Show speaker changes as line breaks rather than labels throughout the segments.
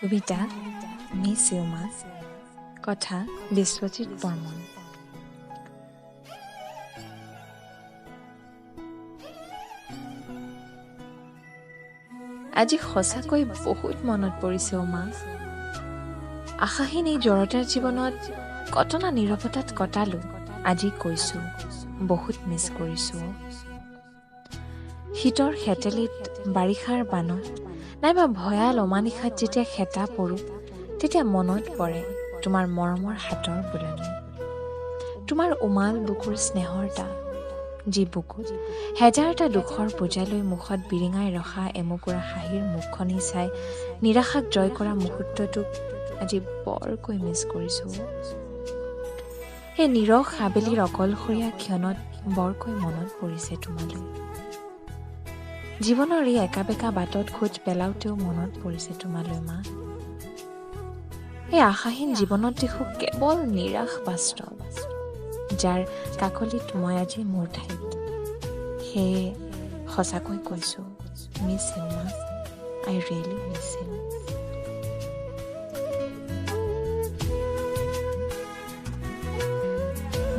Kavita miss you মা, কথা বিশ্বজিৎ বৰ্মন। আজি সঁচাকৈ বহুত মনত পৰিছে অ' মা। আশাহীন এই জড়তাৰ জীৱনত কটনা নীৰৱতাত কটালো। আজি কৈছো বহুত মিছ কৰিছো। শীতৰ হেতেলিত, বাৰিষাৰ বানত, নাইবা ভয়াল অমানিশাত যেতিয়া খেতা পৰো, তেতিয়া মনত পৰে তোমাৰ মৰমৰ হাতৰ বুলনি, তোমাৰ উমাল বুকুৰ স্নেহৰ তাপ, যি বুকুত হেজাৰটা দুখৰ বোজালৈ মুখত বিৰিঙাই ৰখা এমুকুৰা হাঁহিৰ মুখখনি চাই নিৰাশাক জয় কৰা মুহূৰ্তটোক আজি বৰকৈ মিছ কৰিছো। সেই নিৰস আবেলিৰ অকলশৰীয়া ক্ষণত বৰকৈ মনত পৰিছে তোমালৈ। জীৱনৰ এই একা বেকা বাটত খোজ পেলাওঁতেও মনত পৰিছে তোমালৈ মা। এই আশাহীন জীৱনত দেখো কেৱল নিৰাশ বাস্তৱ, যাৰ কাকলিত মই আজি মোৰ ঠাইত। সেয়ে সঁচাকৈ কৈছো মিছ ইউ মা, আই ৰিয়েলি মিছ ইউ।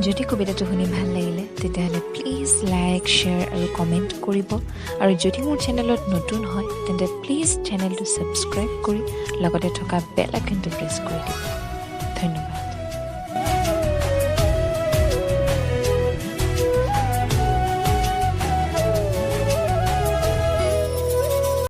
যদি কবিতাটো শুনি ভাল লাগিলে তেতিয়াহ'লে প্লিজ লাইক, শ্বেয়াৰ আৰু কমেণ্ট কৰিব। আৰু যদি মোৰ চেনেলত নতুন হয় তেন্তে প্লিজ চেনেলটো ছাবস্ক্ৰাইব কৰি লগতে থকা বেল আইকনটো প্ৰেছ কৰি দিব। ধন্যবাদ।